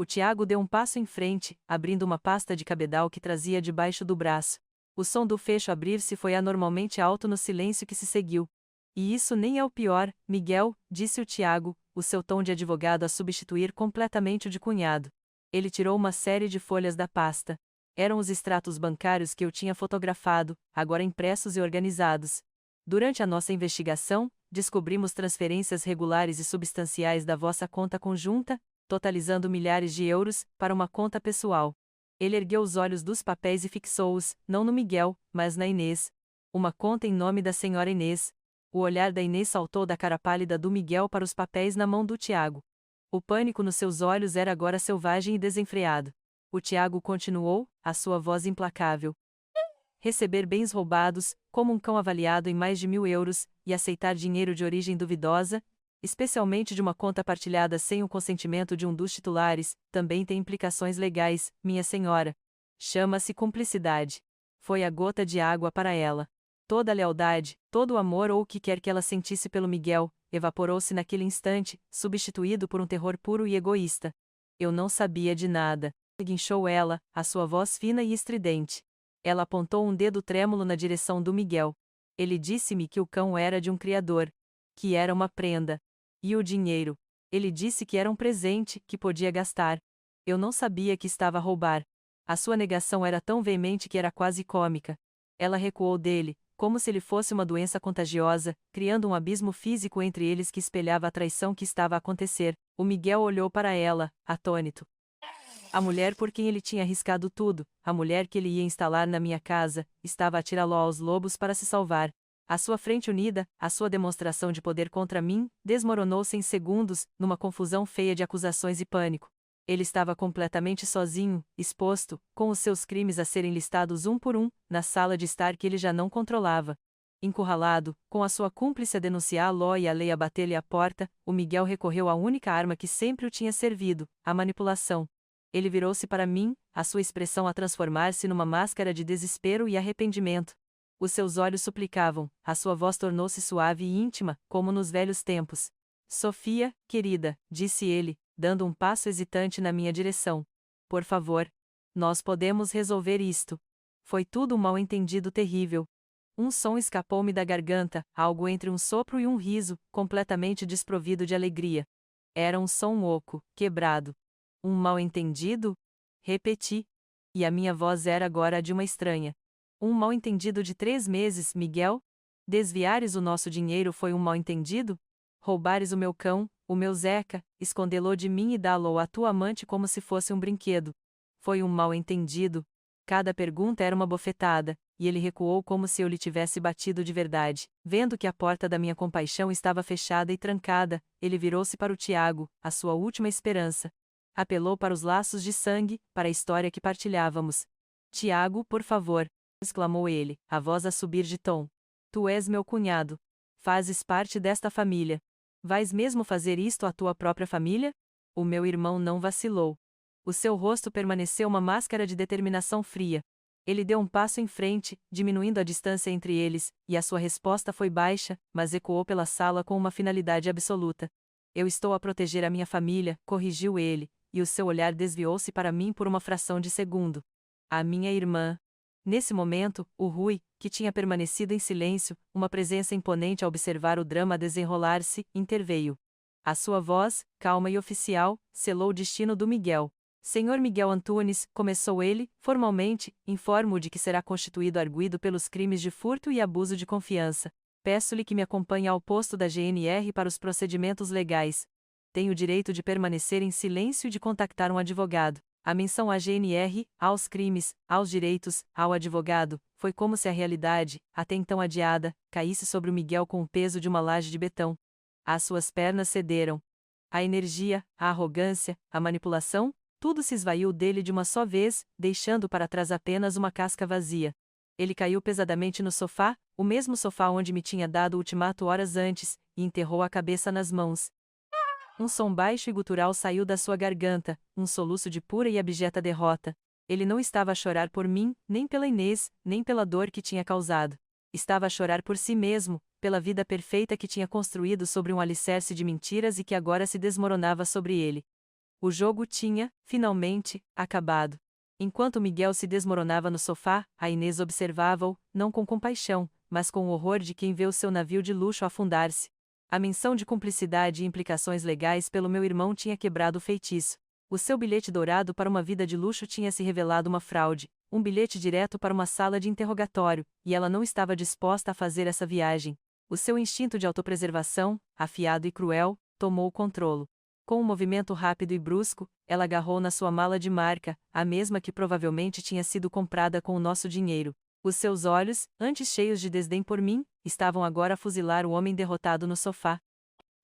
O Tiago deu um passo em frente, abrindo uma pasta de cabedal que trazia debaixo do braço. O som do fecho abrir-se foi anormalmente alto no silêncio que se seguiu. E isso nem é o pior, Miguel, disse o Tiago, o seu tom de advogado a substituir completamente o de cunhado. Ele tirou uma série de folhas da pasta. Eram os extratos bancários que eu tinha fotografado, agora impressos e organizados. Durante a nossa investigação, descobrimos transferências regulares e substanciais da vossa conta conjunta, totalizando milhares de euros, para uma conta pessoal. Ele ergueu os olhos dos papéis e fixou-os, não no Miguel, mas na Inês. Uma conta em nome da senhora Inês. O olhar da Inês saltou da cara pálida do Miguel para os papéis na mão do Tiago. O pânico nos seus olhos era agora selvagem e desenfreado. O Tiago continuou, a sua voz implacável. Receber bens roubados, como um cão avaliado em mais de 1.000 euros, e aceitar dinheiro de origem duvidosa, especialmente de uma conta partilhada sem o consentimento de um dos titulares, também tem implicações legais, minha senhora. Chama-se cumplicidade. Foi a gota de água para ela. toda a lealdade, todo o amor ou o que quer que ela sentisse pelo Miguel, evaporou-se naquele instante, substituído por um terror puro e egoísta. Eu não sabia de nada. Guinchou ela, a sua voz fina e estridente. Ela apontou um dedo trêmulo na direção do Miguel. Ele disse-me que o cão era de um criador. Que era uma prenda. E o dinheiro? Ele disse que era um presente, que podia gastar. Eu não sabia que estava a roubar. A sua negação era tão veemente que era quase cômica. Ela recuou dele, como se ele fosse uma doença contagiosa, criando um abismo físico entre eles que espelhava a traição que estava a acontecer. O Miguel olhou para ela, atônito. A mulher por quem ele tinha arriscado tudo, a mulher que ele ia instalar na minha casa, estava a tirá-lo aos lobos para se salvar. A sua frente unida, a sua demonstração de poder contra mim, desmoronou-se em segundos, numa confusão feia de acusações e pânico. Ele estava completamente sozinho, exposto, com os seus crimes a serem listados um por um, na sala de estar que ele já não controlava. Encurralado, com a sua cúmplice a denunciá-lo e a lei a bater-lhe à porta, o Miguel recorreu à única arma que sempre o tinha servido, a manipulação. Ele virou-se para mim, a sua expressão a transformar-se numa máscara de desespero e arrependimento. Os seus olhos suplicavam, a sua voz tornou-se suave e íntima, como nos velhos tempos. Sofia, querida, disse ele, dando um passo hesitante na minha direção. Por favor. Nós podemos resolver isto. Foi tudo um mal-entendido terrível. Um som escapou-me da garganta, algo entre um sopro e um riso, completamente desprovido de alegria. Era um som oco, quebrado. Um mal-entendido? Repeti. E a minha voz era agora a de uma estranha. Um mal-entendido de 3 meses, Miguel? Desviares o nosso dinheiro foi um mal-entendido? Roubares o meu cão, o meu Zeca, escondê-lo de mim e dá-lo à tua amante como se fosse um brinquedo. Foi um mal-entendido. Cada pergunta era uma bofetada, e ele recuou como se eu lhe tivesse batido de verdade. Vendo que a porta da minha compaixão estava fechada e trancada, ele virou-se para o Tiago, a sua última esperança. Apelou para os laços de sangue, para a história que partilhávamos. Tiago, por favor, exclamou ele, a voz a subir de tom. Tu és meu cunhado. Fazes parte desta família. Vais mesmo fazer isto à tua própria família? O meu irmão não vacilou. O seu rosto permaneceu uma máscara de determinação fria. Ele deu um passo em frente, diminuindo a distância entre eles, e a sua resposta foi baixa, mas ecoou pela sala com uma finalidade absoluta. Eu estou a proteger a minha família, corrigiu ele, e o seu olhar desviou-se para mim por uma fração de segundo. A minha irmã. Nesse momento, o Rui, que tinha permanecido em silêncio, uma presença imponente a observar o drama desenrolar-se, interveio. A sua voz, calma e oficial, selou o destino do Miguel. Senhor Miguel Antunes, começou ele, formalmente, informo-o de que será constituído arguido pelos crimes de furto e abuso de confiança. Peço-lhe que me acompanhe ao posto da GNR para os procedimentos legais. Tenho o direito de permanecer em silêncio e de contactar um advogado. A menção à GNR, aos crimes, aos direitos, ao advogado, foi como se a realidade, até então adiada, caísse sobre o Miguel com o peso de uma laje de betão. As suas pernas cederam. A energia, a arrogância, a manipulação, tudo se esvaiu dele de uma só vez, deixando para trás apenas uma casca vazia. Ele caiu pesadamente no sofá, o mesmo sofá onde me tinha dado o ultimato horas antes, e enterrou a cabeça nas mãos. Um som baixo e gutural saiu da sua garganta, um soluço de pura e abjeta derrota. Ele não estava a chorar por mim, nem pela Inês, nem pela dor que tinha causado. Estava a chorar por si mesmo, pela vida perfeita que tinha construído sobre um alicerce de mentiras e que agora se desmoronava sobre ele. O jogo tinha, finalmente, acabado. Enquanto Miguel se desmoronava no sofá, a Inês observava-o, não com compaixão, mas com o horror de quem vê o seu navio de luxo afundar-se. A menção de cumplicidade e implicações legais pelo meu irmão tinha quebrado o feitiço. O seu bilhete dourado para uma vida de luxo tinha se revelado uma fraude, um bilhete direto para uma sala de interrogatório, e ela não estava disposta a fazer essa viagem. O seu instinto de autopreservação, afiado e cruel, tomou o controle. Com um movimento rápido e brusco, ela agarrou na sua mala de marca, a mesma que provavelmente tinha sido comprada com o nosso dinheiro. Os seus olhos, antes cheios de desdém por mim, estavam agora a fuzilar o homem derrotado no sofá.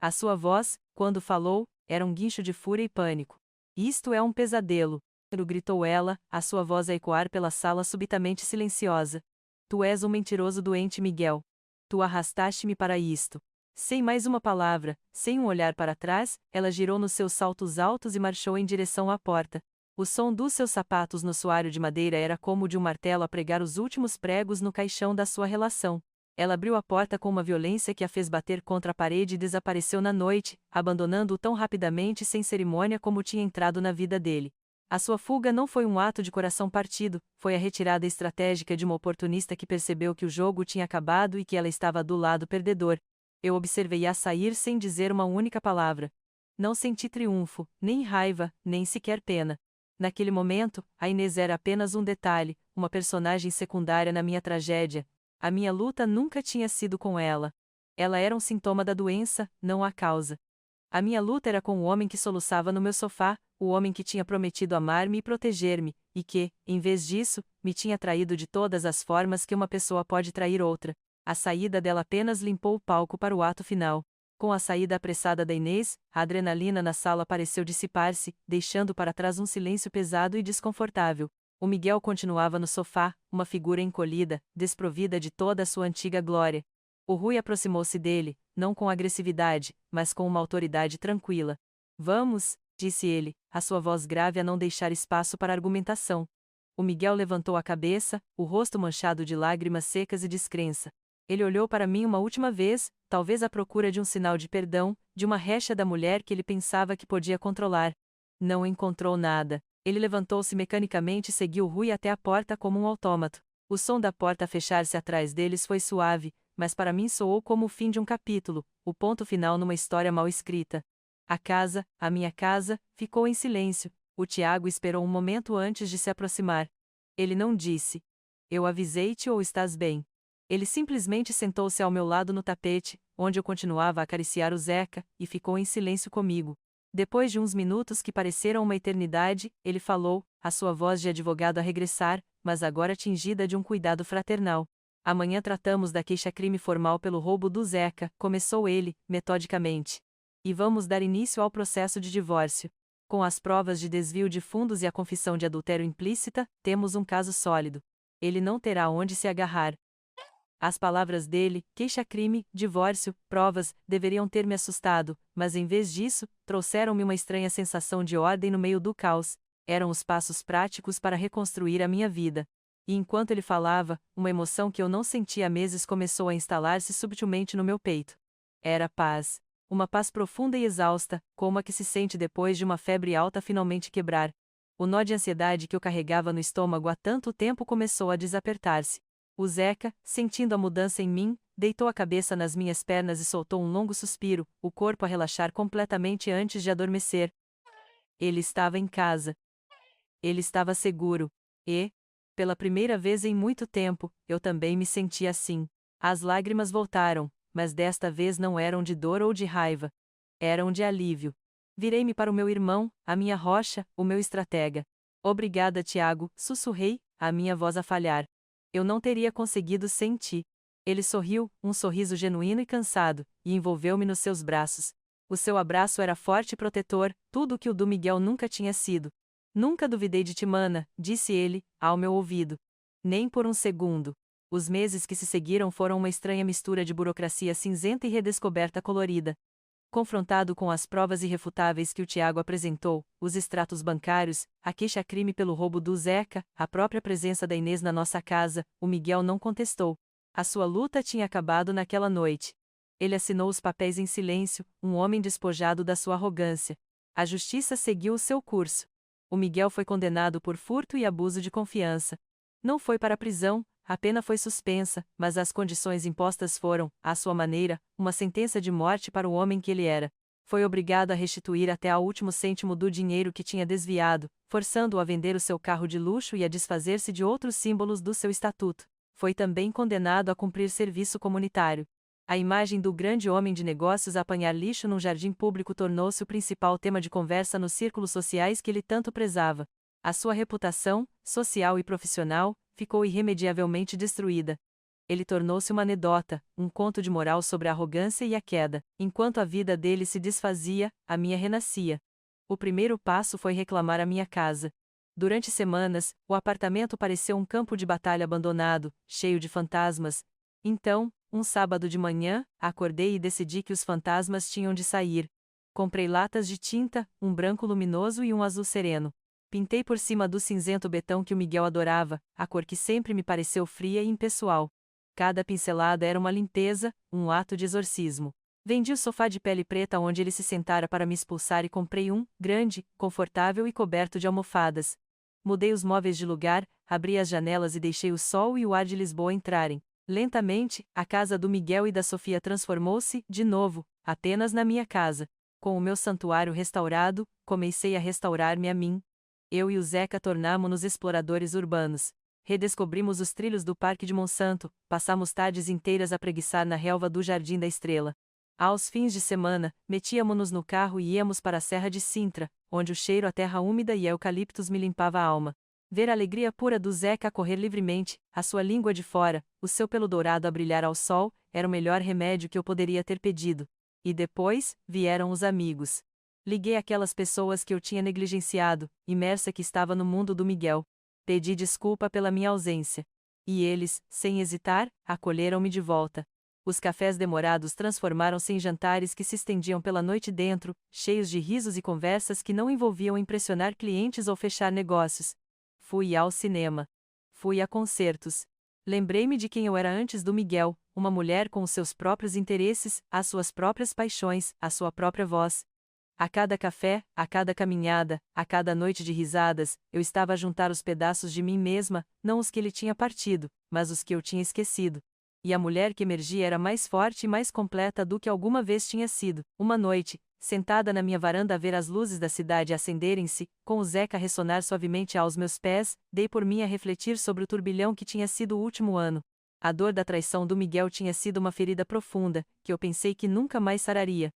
A sua voz, quando falou, era um guincho de fúria e pânico. Isto é um pesadelo, gritou ela, a sua voz a ecoar pela sala subitamente silenciosa. Tu és um mentiroso doente, Miguel. Tu arrastaste-me para isto. Sem mais uma palavra, sem um olhar para trás, ela girou nos seus saltos altos e marchou em direção à porta. O som dos seus sapatos no soalho de madeira era como o de um martelo a pregar os últimos pregos no caixão da sua relação. Ela abriu a porta com uma violência que a fez bater contra a parede e desapareceu na noite, abandonando-o tão rapidamente e sem cerimônia como tinha entrado na vida dele. A sua fuga não foi um ato de coração partido, foi a retirada estratégica de uma oportunista que percebeu que o jogo tinha acabado e que ela estava do lado perdedor. Eu observei-a sair sem dizer uma única palavra. Não senti triunfo, nem raiva, nem sequer pena. Naquele momento, a Inês era apenas um detalhe, uma personagem secundária na minha tragédia. A minha luta nunca tinha sido com ela. Ela era um sintoma da doença, não a causa. A minha luta era com o homem que soluçava no meu sofá, o homem que tinha prometido amar-me e proteger-me, e que, em vez disso, me tinha traído de todas as formas que uma pessoa pode trair outra. A saída dela apenas limpou o palco para o ato final. Com a saída apressada da Inês, a adrenalina na sala pareceu dissipar-se, deixando para trás um silêncio pesado e desconfortável. O Miguel continuava no sofá, uma figura encolhida, desprovida de toda a sua antiga glória. O Rui aproximou-se dele, não com agressividade, mas com uma autoridade tranquila. Vamos, disse ele, a sua voz grave a não deixar espaço para argumentação. O Miguel levantou a cabeça, o rosto manchado de lágrimas secas e descrença. Ele olhou para mim uma última vez, talvez à procura de um sinal de perdão, de uma rédea da mulher que ele pensava que podia controlar. Não encontrou nada. Ele levantou-se mecanicamente e seguiu Rui até a porta como um autômato. O som da porta a fechar-se atrás deles foi suave, mas para mim soou como o fim de um capítulo, o ponto final numa história mal escrita. A minha casa, ficou em silêncio. O Tiago esperou um momento antes de se aproximar. Ele não disse: "Eu avisei-te ou estás bem?" Ele simplesmente sentou-se ao meu lado no tapete, onde eu continuava a acariciar o Zeca, e ficou em silêncio comigo. Depois de uns minutos que pareceram uma eternidade, ele falou, a sua voz de advogado a regressar, mas agora tingida de um cuidado fraternal. "Amanhã tratamos da queixa-crime formal pelo roubo do Zeca", começou ele, metodicamente. "E vamos dar início ao processo de divórcio. Com as provas de desvio de fundos e a confissão de adultério implícita, temos um caso sólido. Ele não terá onde se agarrar." As palavras dele, queixa-crime, divórcio, provas, deveriam ter me assustado, mas em vez disso, trouxeram-me uma estranha sensação de ordem no meio do caos. Eram os passos práticos para reconstruir a minha vida. E enquanto ele falava, uma emoção que eu não sentia há meses começou a instalar-se subtilmente no meu peito. Era paz. Uma paz profunda e exausta, como a que se sente depois de uma febre alta finalmente quebrar. O nó de ansiedade que eu carregava no estômago há tanto tempo começou a desapertar-se. O Zeca, sentindo a mudança em mim, deitou a cabeça nas minhas pernas e soltou um longo suspiro, o corpo a relaxar completamente antes de adormecer. Ele estava em casa. Ele estava seguro. E, pela primeira vez em muito tempo, eu também me senti assim. As lágrimas voltaram, mas desta vez não eram de dor ou de raiva. Eram de alívio. Virei-me para o meu irmão, a minha rocha, o meu estratega. "Obrigada, Tiago", sussurrei, a minha voz a falhar. "Eu não teria conseguido sem ti." Ele sorriu, um sorriso genuíno e cansado, e envolveu-me nos seus braços. O seu abraço era forte e protetor, tudo o que o do Miguel nunca tinha sido. "Nunca duvidei de ti, mana", disse ele, ao meu ouvido. Nem por um segundo. Os meses que se seguiram foram uma estranha mistura de burocracia cinzenta e redescoberta colorida. Confrontado com as provas irrefutáveis que o Tiago apresentou, os extratos bancários, a queixa-crime pelo roubo do Zeca, a própria presença da Inês na nossa casa, o Miguel não contestou. A sua luta tinha acabado naquela noite. Ele assinou os papéis em silêncio, um homem despojado da sua arrogância. A justiça seguiu o seu curso. O Miguel foi condenado por furto e abuso de confiança. Não foi para a prisão, a pena foi suspensa, mas as condições impostas foram, à sua maneira, uma sentença de morte para o homem que ele era. Foi obrigado a restituir até ao último cêntimo do dinheiro que tinha desviado, forçando-o a vender o seu carro de luxo e a desfazer-se de outros símbolos do seu estatuto. Foi também condenado a cumprir serviço comunitário. A imagem do grande homem de negócios a apanhar lixo num jardim público tornou-se o principal tema de conversa nos círculos sociais que ele tanto prezava. A sua reputação, social e profissional, ficou irremediavelmente destruída. Ele tornou-se uma anedota, um conto de moral sobre a arrogância e a queda. Enquanto a vida dele se desfazia, a minha renascia. O primeiro passo foi reclamar a minha casa. Durante semanas, o apartamento pareceu um campo de batalha abandonado, cheio de fantasmas. Então, um sábado de manhã, acordei e decidi que os fantasmas tinham de sair. Comprei latas de tinta, um branco luminoso e um azul sereno. Pintei por cima do cinzento betão que o Miguel adorava, a cor que sempre me pareceu fria e impessoal. Cada pincelada era uma limpeza, um ato de exorcismo. Vendi o sofá de pele preta onde ele se sentara para me expulsar e comprei um, grande, confortável e coberto de almofadas. Mudei os móveis de lugar, abri as janelas e deixei o sol e o ar de Lisboa entrarem. Lentamente, a casa do Miguel e da Sofia transformou-se, de novo, apenas na minha casa. Com o meu santuário restaurado, comecei a restaurar-me a mim. Eu e o Zeca tornamo-nos exploradores urbanos. Redescobrimos os trilhos do Parque de Monsanto, passamos tardes inteiras a preguiçar na relva do Jardim da Estrela. Aos fins de semana, metíamo-nos no carro e íamos para a Serra de Sintra, onde o cheiro a terra úmida e a eucaliptos me limpava a alma. Ver a alegria pura do Zeca a correr livremente, a sua língua de fora, o seu pelo dourado a brilhar ao sol, era o melhor remédio que eu poderia ter pedido. E depois, vieram os amigos. Liguei aquelas pessoas que eu tinha negligenciado, imersa que estava no mundo do Miguel. Pedi desculpa pela minha ausência. E eles, sem hesitar, acolheram-me de volta. Os cafés demorados transformaram-se em jantares que se estendiam pela noite dentro, cheios de risos e conversas que não envolviam impressionar clientes ou fechar negócios. Fui ao cinema. Fui a concertos. Lembrei-me de quem eu era antes do Miguel, uma mulher com os seus próprios interesses, as suas próprias paixões, a sua própria voz. A cada café, a cada caminhada, a cada noite de risadas, eu estava a juntar os pedaços de mim mesma, não os que ele tinha partido, mas os que eu tinha esquecido. E a mulher que emergia era mais forte e mais completa do que alguma vez tinha sido. Uma noite, sentada na minha varanda a ver as luzes da cidade acenderem-se, com o Zeca a ressonar suavemente aos meus pés, dei por mim a refletir sobre o turbilhão que tinha sido o último ano. A dor da traição do Miguel tinha sido uma ferida profunda, que eu pensei que nunca mais sararia.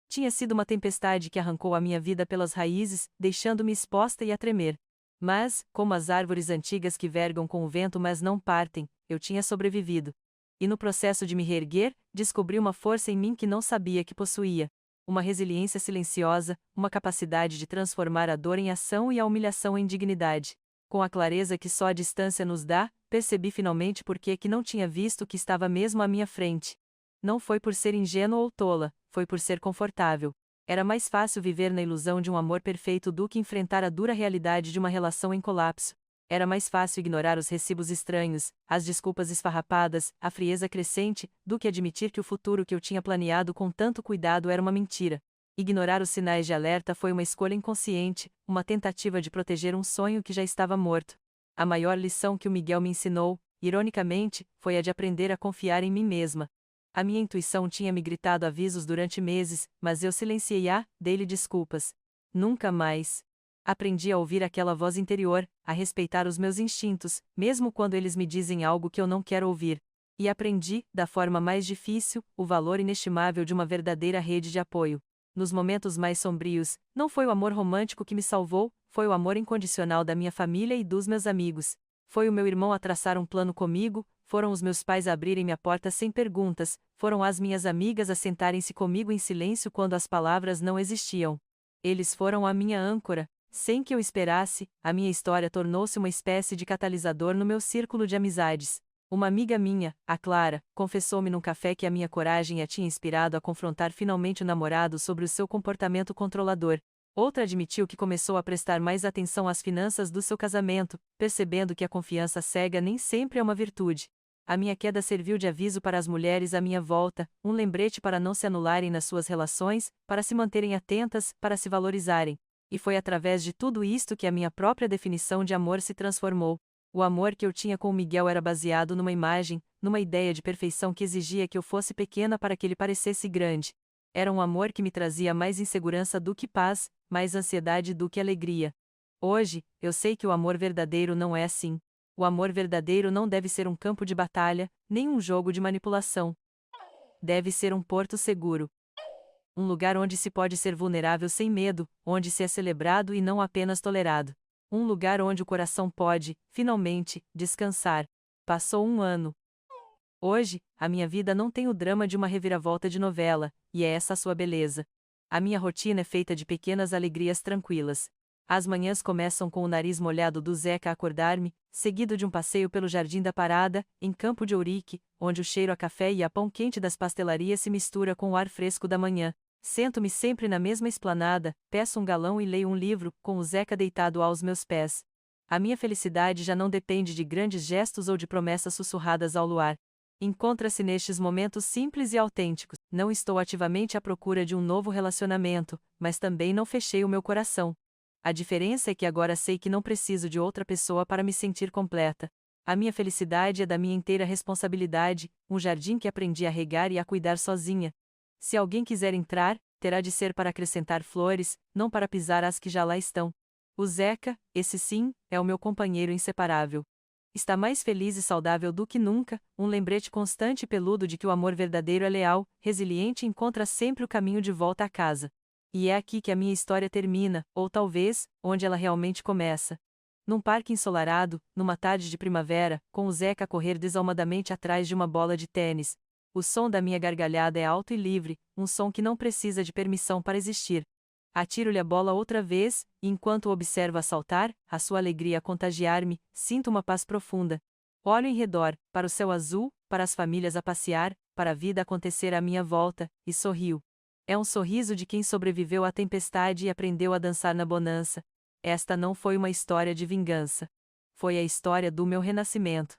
Tinha sido uma tempestade que arrancou a minha vida pelas raízes, deixando-me exposta e a tremer. Mas, como as árvores antigas que vergam com o vento mas não partem, eu tinha sobrevivido. E no processo de me reerguer, descobri uma força em mim que não sabia que possuía. Uma resiliência silenciosa, uma capacidade de transformar a dor em ação e a humilhação em dignidade. Com a clareza que só a distância nos dá, percebi finalmente por que não tinha visto o que estava mesmo à minha frente. Não foi por ser ingênua ou tola, foi por ser confortável. Era mais fácil viver na ilusão de um amor perfeito do que enfrentar a dura realidade de uma relação em colapso. Era mais fácil ignorar os recibos estranhos, as desculpas esfarrapadas, a frieza crescente, do que admitir que o futuro que eu tinha planeado com tanto cuidado era uma mentira. Ignorar os sinais de alerta foi uma escolha inconsciente, uma tentativa de proteger um sonho que já estava morto. A maior lição que o Miguel me ensinou, ironicamente, foi a de aprender a confiar em mim mesma. A minha intuição tinha me gritado avisos durante meses, mas eu silenciei-a, dei-lhe desculpas. Nunca mais. Aprendi a ouvir aquela voz interior, a respeitar os meus instintos, mesmo quando eles me dizem algo que eu não quero ouvir. E aprendi, da forma mais difícil, o valor inestimável de uma verdadeira rede de apoio. Nos momentos mais sombrios, não foi o amor romântico que me salvou, foi o amor incondicional da minha família e dos meus amigos. Foi o meu irmão a traçar um plano comigo, foram os meus pais a abrirem-me a porta sem perguntas, foram as minhas amigas a sentarem-se comigo em silêncio quando as palavras não existiam. Eles foram a minha âncora. Sem que eu esperasse, a minha história tornou-se uma espécie de catalisador no meu círculo de amizades. Uma amiga minha, a Clara, confessou-me num café que a minha coragem a tinha inspirado a confrontar finalmente o namorado sobre o seu comportamento controlador. Outra admitiu que começou a prestar mais atenção às finanças do seu casamento, percebendo que a confiança cega nem sempre é uma virtude. A minha queda serviu de aviso para as mulheres à minha volta, um lembrete para não se anularem nas suas relações, para se manterem atentas, para se valorizarem. E foi através de tudo isto que a minha própria definição de amor se transformou. O amor que eu tinha com o Miguel era baseado numa imagem, numa ideia de perfeição que exigia que eu fosse pequena para que ele parecesse grande. Era um amor que me trazia mais insegurança do que paz, mais ansiedade do que alegria. Hoje, eu sei que o amor verdadeiro não é assim. O amor verdadeiro não deve ser um campo de batalha, nem um jogo de manipulação. Deve ser um porto seguro. Um lugar onde se pode ser vulnerável sem medo, onde se é celebrado e não apenas tolerado. Um lugar onde o coração pode, finalmente, descansar. Passou um ano. Hoje, a minha vida não tem o drama de uma reviravolta de novela, e é essa a sua beleza. A minha rotina é feita de pequenas alegrias tranquilas. As manhãs começam com o nariz molhado do Zeca a acordar-me, seguido de um passeio pelo Jardim da Parada, em Campo de Ourique, onde o cheiro a café e a pão quente das pastelarias se mistura com o ar fresco da manhã. Sento-me sempre na mesma esplanada, peço um galão e leio um livro, com o Zeca deitado aos meus pés. A minha felicidade já não depende de grandes gestos ou de promessas sussurradas ao luar. Encontra-se nestes momentos simples e autênticos. Não estou ativamente à procura de um novo relacionamento, mas também não fechei o meu coração. A diferença é que agora sei que não preciso de outra pessoa para me sentir completa. A minha felicidade é da minha inteira responsabilidade, um jardim que aprendi a regar e a cuidar sozinha. Se alguém quiser entrar, terá de ser para acrescentar flores, não para pisar as que já lá estão. O Zeca, esse sim, é o meu companheiro inseparável. Está mais feliz e saudável do que nunca, um lembrete constante e peludo de que o amor verdadeiro é leal, resiliente e encontra sempre o caminho de volta à casa. E é aqui que a minha história termina, ou talvez, onde ela realmente começa. Num parque ensolarado, numa tarde de primavera, com o Zeca a correr desalmadamente atrás de uma bola de tênis. O som da minha gargalhada é alto e livre, um som que não precisa de permissão para existir. Atiro-lhe a bola outra vez, e enquanto o observo a saltar, a sua alegria a contagiar-me, sinto uma paz profunda. Olho em redor, para o céu azul, para as famílias a passear, para a vida acontecer à minha volta, e sorrio. É um sorriso de quem sobreviveu à tempestade e aprendeu a dançar na bonança. Esta não foi uma história de vingança. Foi a história do meu renascimento.